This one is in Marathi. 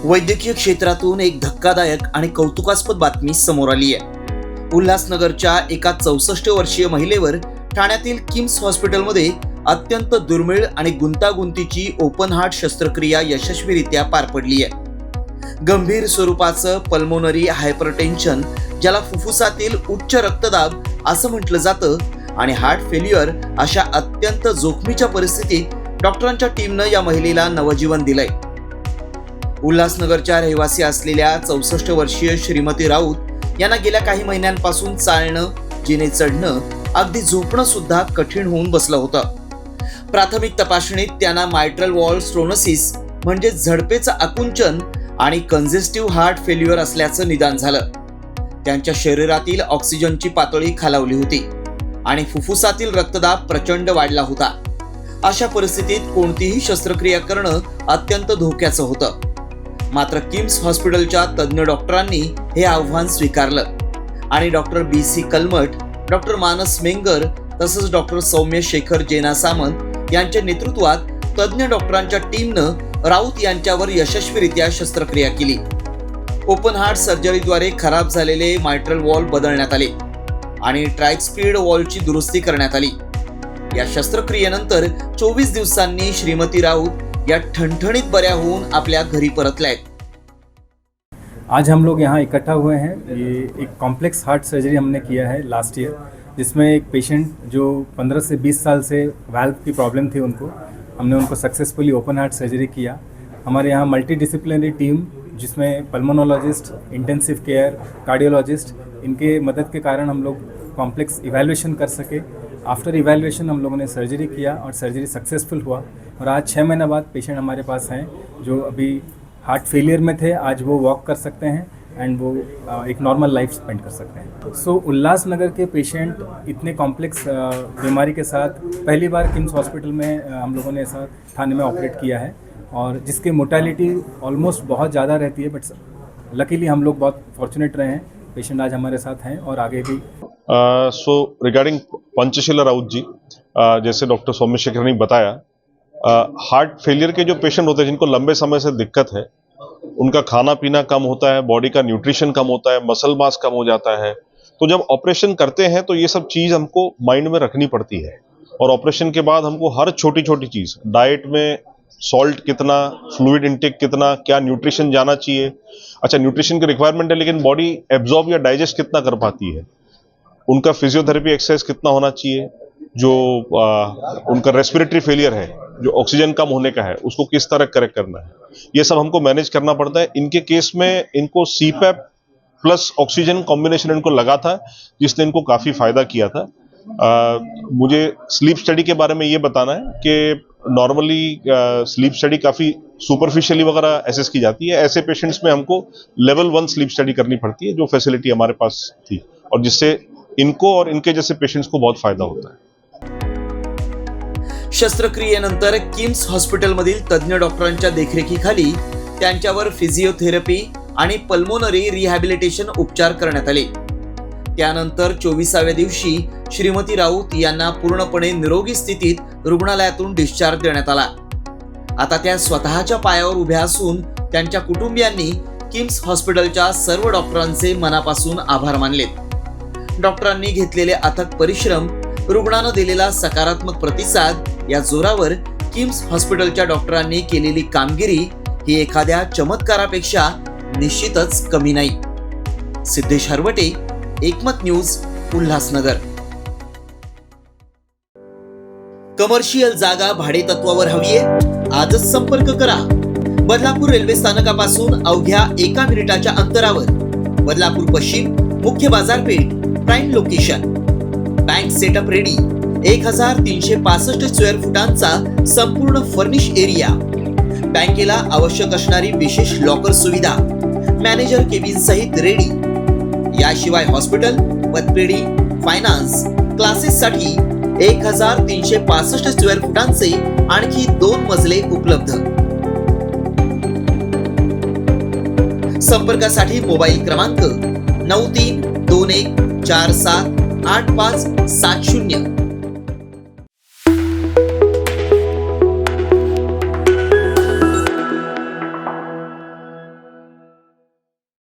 वैद्यकीय क्षेत्रातून एक धक्कादायक आणि कौतुकास्पद बातमी समोर आली आहे। उल्हासनगरच्या एका 64 वर्षीय महिलेवर ठाण्यातील किम्स हॉस्पिटलमध्ये अत्यंत दुर्मिळ आणि गुंतागुंतीची ओपन हार्ट शस्त्रक्रिया यशस्वीरित्या पार पडली आहे। गंभीर स्वरूपाचं पल्मोनरी हायपरटेन्शन, ज्याला फुफ्फुसातील उच्च रक्तदाब असं म्हटलं जातं, आणि हार्ट फेल्युअर अशा अत्यंत जोखमीच्या परिस्थितीत डॉक्टरांच्या टीमनं या महिलेला नवजीवन दिलंय। उल्हासनगरच्या रहिवासी असलेल्या 64 वर्षीय श्रीमती राऊत यांना गेल्या काही महिन्यांपासून चालणं, जिने चढणं, अगदी झोपणं सुद्धा कठीण होऊन बसलं होतं। प्राथमिक तपासणीत त्यांना मायट्रल वॉल स्टेनोसिस म्हणजे झडपेचं आकुंचन आणि कंजेस्टिव्ह हार्ट फेल्युअर असल्याचं निदान झालं। त्यांच्या शरीरातील ऑक्सिजनची पातळी खालावली होती आणि फुफ्फुसातील रक्तदाब प्रचंड वाढला होता। अशा परिस्थितीत कोणतीही शस्त्रक्रिया करणं अत्यंत धोक्याचं होतं। मात्र किम्स हॉस्पिटलच्या तज्ज्ञ डॉक्टरांनी हे आव्हान स्वीकारलं आणि डॉक्टर BC कलमट, डॉक्टर मानस मेंगर तसंच डॉक्टर सौम्य शेखर जेना सामंत यांच्या नेतृत्वात तज्ज्ञ डॉक्टरांच्या टीमनं राऊत यांच्यावर यशस्वीरित्या शस्त्रक्रिया केली। ओपन हार्ट सर्जरीद्वारे खराब झालेले मायट्रल वॉल बदलण्यात आले आणि ट्रायस्पीड वॉलची दुरुस्ती करण्यात आली। या शस्त्रक्रियेनंतर 24 दिवसांनी श्रीमती राऊत या ठणठणीत बऱ्या होऊन आपल्या घरी परतल्या। आज हम लोग यहाँ इकट्ठा हुए हैं। ये एक कॉम्प्लेक्स हार्ट सर्जरी हमने किया है लास्ट ईयर, जिसमें एक पेशेंट जो 15 से 20 साल से वाल्व की प्रॉब्लम थी, हमने उनको सक्सेसफुली ओपन हार्ट सर्जरी किया। हमारे यहाँ मल्टी डिसिप्लिनरी टीम, जिसमें पल्मोनोलॉजिस्ट, इंटेंसिव केयर, कार्डियोलॉजिस्ट, इनके मदद के कारण हम लोग कॉम्प्लेक्स इवैल्यूएशन कर सके। आफ्टर इवैल्यूएशन हम लोगों ने सर्जरी किया और सर्जरी सक्सेसफुल हुआ और आज 6 महीने बाद पेशेंट हमारे पास हैं जो अभी हार्ट फेलियर में थे, आज वो वॉक कर सकते हैं एंड वो एक नॉर्मल लाइफ स्पेंड कर सकते हैं। सो उल्लासनगर के पेशेंट इतने कॉम्प्लेक्स बीमारी के साथ पहली बार किम्स हॉस्पिटल में हम लोगों ने ऐसा थाने में ऑपरेट किया है, और जिसकी मोर्टेलिटी ऑलमोस्ट बहुत ज़्यादा रहती है, बट लकीली हम लोग बहुत फॉर्चुनेट रहे हैं। पेशेंट आज हमारे साथ हैं और आगे भी। सो रिगार्डिंग पंचशीला राउत जी, जैसे डॉक्टर सौम्य शेखर ने बताया, हार्ट फेलियर के जो पेशेंट होते हैं जिनको लंबे समय से दिक्कत है, उनका खाना पीना कम होता है, बॉडी का न्यूट्रिशन कम होता है, मसल मास कम हो जाता है। तो जब ऑपरेशन करते हैं तो ये सब चीज़ हमको माइंड में रखनी पड़ती है, और ऑपरेशन के बाद हमको हर छोटी छोटी चीज़, डाइट में सॉल्ट कितना, फ्लूइड इंटेक कितना, क्या न्यूट्रिशन जाना चाहिए। अच्छा, न्यूट्रिशन की रिक्वायरमेंट है, लेकिन बॉडी एब्जॉर्ब या डाइजेस्ट कितना कर पाती है, उनका फिजियोथेरेपी एक्सरसाइज कितना होना चाहिए, जो उनका रेस्पिरेटरी फेलियर है, जो ऑक्सीजन कम होने का है, उसको किस तरह करेक्ट करना है, ये सब हमको मैनेज करना पड़ता है। इनके केस में इनको CPAP प्लस ऑक्सीजन कॉम्बिनेशन इनको लगा था, जिसने इनको काफ़ी फ़ायदा किया था। मुझे स्लीप स्टडी के बारे में ये बताना है कि नॉर्मली स्लीप स्टडी काफ़ी सुपरफिशियली वगैरह एसेस की जाती है। ऐसे पेशेंट्स में हमको लेवल 1 स्लीप स्टडी करनी पड़ती है, जो फैसिलिटी हमारे पास थी, और जिससे इनको और इनके जैसे पेशेंट्स को बहुत फायदा होता है। शस्त्रक्रियेनंतर किम्स हॉस्पिटलमधील तज्ज्ञ डॉक्टरांच्या देखरेखीखाली त्यांच्यावर फिजिओथेरपी आणि पल्मोनरी रिहॅबिलिटेशन उपचार करण्यात आले। त्यानंतर 24व्या दिवशी श्रीमती राऊत यांना पूर्णपणे निरोगी स्थितीत रुग्णालयातून डिस्चार्ज देण्यात आला। आता त्या स्वतःच्या पायावर उभ्या असून त्यांच्या कुटुंबियांनी किम्स हॉस्पिटलच्या सर्व डॉक्टरांचे मनापासून आभार मानलेत। डॉक्टरांनी घेतलेले अथक परिश्रम, रुग्णानं दिलेला सकारात्मक प्रतिसाद या जोरावर किम्स हॉस्पिटलच्या डॉक्टरांनी केलेली कामगिरी ही एखाद्या चमत्कारापेक्षा निश्चितच कमी नाही। सिद्धेश हरवटे, एकमत न्यूज, उल्हासनगर। कमर्शियल जागा भाडे तत्वावर हवीये? आजच संपर्क करा। बदलापूर रेल्वे स्थानकापासून अवघ्या 1 मिनिटाच्या अंतरावर, बदलापूर पश्चिम, मुख्य बाजारपेठ, prime location. Bank setup ready, 1365 square फुटांचा संपूर्ण फर्निश एरिया, बँकेला आवश्यक असणारी विशेष लॉकर सुविधा, मॅनेजर केबिन सहित रेडी। याशिवाय हॉस्पिटल, पतपेढी, फायनान्स, क्लासेससाठी 1365 स्क्वेअर फुटांचे आणखी 2 मजले उपलब्ध। संपर्कासाठी मोबाईल क्रमांक 9321478570।